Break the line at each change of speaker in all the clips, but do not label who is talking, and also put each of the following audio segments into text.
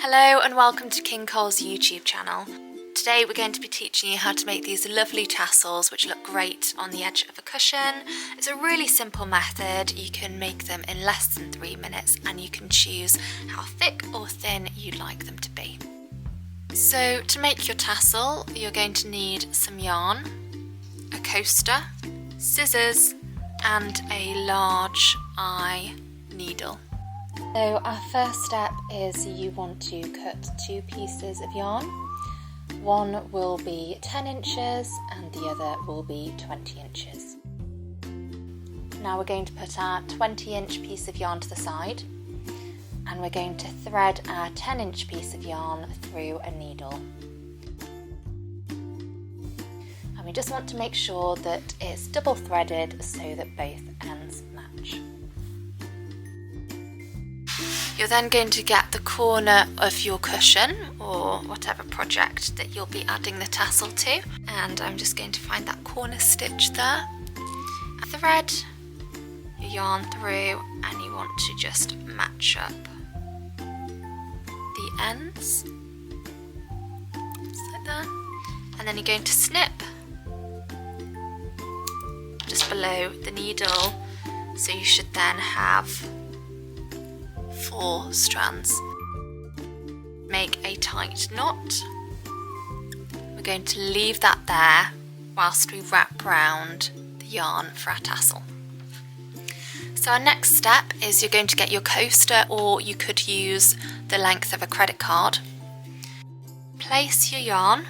Hello and welcome to King Cole's YouTube channel. Today we're going to be teaching you how to make these lovely tassels which look great on the edge of a cushion. It's a really simple method. You can make them in less than 3 minutes and you can choose how thick or thin you'd like them to be. So to make your tassel you're going to need some yarn, a coaster, scissors and a large eye needle. So our first step is you want to cut 2 pieces of yarn. One will be 10 inches and the other will be 20 inches. Now we're going to put our 20-inch piece of yarn to the side and we're going to thread our 10-inch piece of yarn through a needle. And we just want to make sure that it's double threaded so that both ends match. You're then going to get the corner of your cushion or whatever project that you'll be adding the tassel to, and I'm just going to find that corner stitch there. Thread your yarn through and you want to just match up the ends, just like that, and then you're going to snip just below the needle, so you should then have 4 strands. Make a tight knot. We're going to leave that there whilst we wrap round the yarn for our tassel. So our next step is you're going to get your coaster, or you could use the length of a credit card. Place your yarn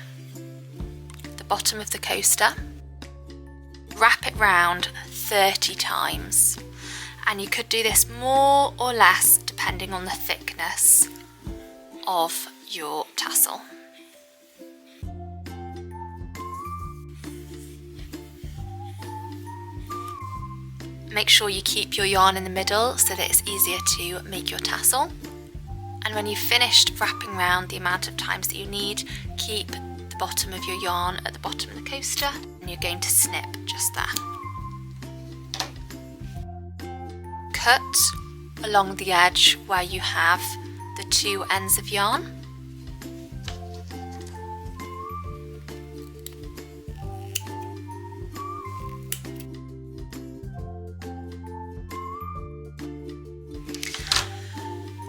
at the bottom of the coaster, wrap it round 30 times. And you could do this more or less depending on the thickness of your tassel. Make sure you keep your yarn in the middle so that it's easier to make your tassel. And when you've finished wrapping around the amount of times that you need, keep the bottom of your yarn at the bottom of the coaster and you're going to snip just there. Cut along the edge where you have the 2 ends of yarn.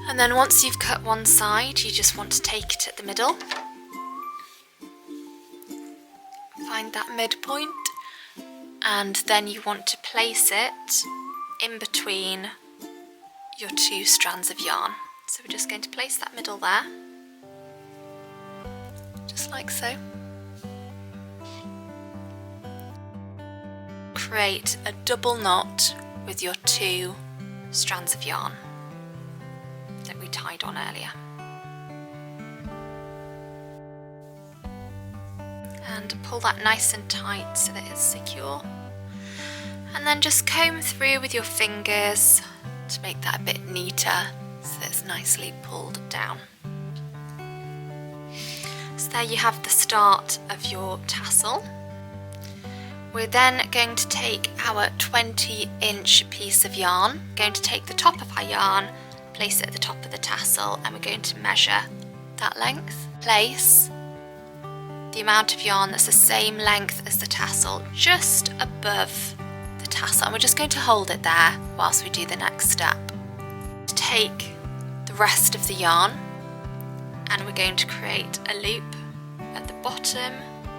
And then once you've cut one side, you just want to take it at the middle. Find that midpoint, and then you want to place it in between your 2 strands of yarn. So we're just going to place that middle there, just like so. Create a double knot with your 2 strands of yarn that we tied on earlier. And pull that nice and tight so that it's secure. And then just comb through with your fingers to make that a bit neater so that it's nicely pulled down. So there you have the start of your tassel. We're then going to take our 20-inch piece of yarn, going to take the top of our yarn, place it at the top of the tassel, and we're going to measure that length. Place the amount of yarn that's the same length as the tassel just above the tassel, and we're just going to hold it there whilst we do the next step. Take the rest of the yarn and we're going to create a loop at the bottom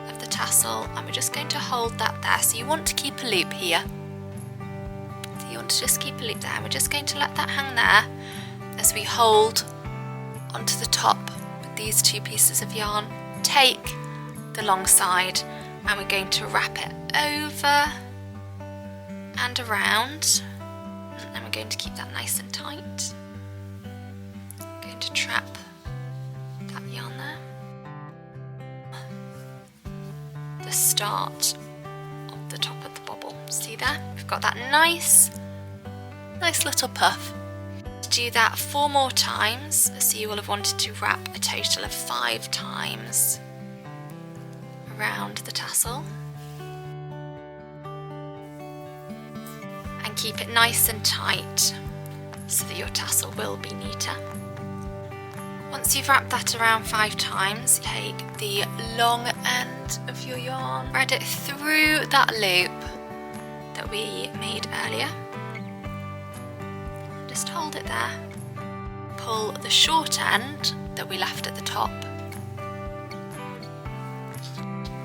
of the tassel, and we're just going to hold that there. So you want to keep a loop here. So you want to just keep a loop there, and we're just going to let that hang there as we hold onto the top with these 2 pieces of yarn. Take the long side and we're going to wrap it over and around, and we're going to keep that nice and tight. I'm going to trap that yarn there. The start of the top of the bobble. See there? We've got that nice little puff. To do that 4 more times, so you will have wanted to wrap a total of 5 times around the tassel. And keep it nice and tight so that your tassel will be neater. Once you've wrapped that around 5 times, take the long end of your yarn, thread it through that loop that we made earlier. Just hold it there. Pull the short end that we left at the top,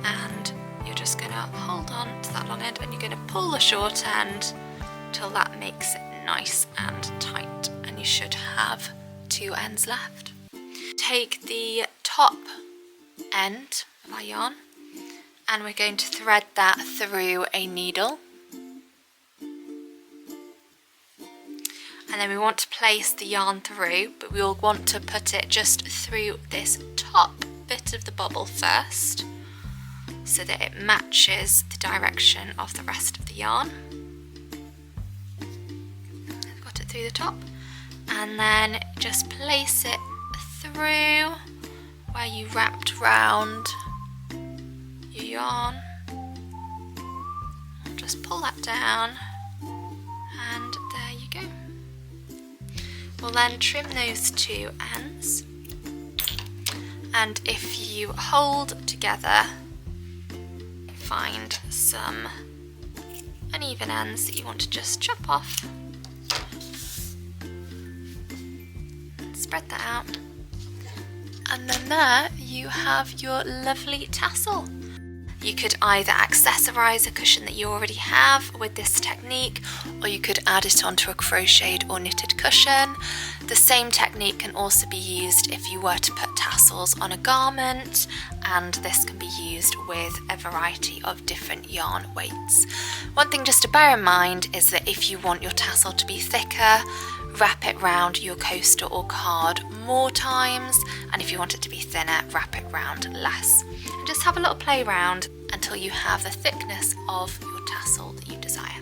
and you're just going to hold on to that long end and you're going to pull the short end till that makes it nice and tight, and you should have 2 ends left. Take the top end of our yarn and we're going to thread that through a needle, and then we want to place the yarn through, but we will want to put it just through this top bit of the bobble first so that it matches the direction of the rest of the yarn. Got it through the top, and then just place it through where you wrapped round your yarn. Just pull that down and there you go. We'll then trim those 2 ends, and if you hold together, find some uneven ends that you want to just chop off and spread that out. And then there you have your lovely tassel. You could either accessorise a cushion that you already have with this technique, or you could add it onto a crocheted or knitted cushion. The same technique can also be used if you were to put tassels on a garment, and this can be used with a variety of different yarn weights. One thing just to bear in mind is that if you want your tassel to be thicker, wrap it round your coaster or card more times, and if you want it to be thinner, wrap it round less. And just have a little play around until you have the thickness of your tassel that you desire.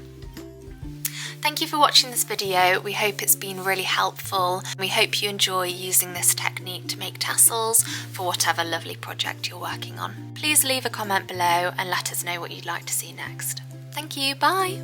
Thank you for watching this video. We hope it's been really helpful. We hope you enjoy using this technique to make tassels for whatever lovely project you're working on. Please leave a comment below and let us know what you'd like to see next. Thank you, bye!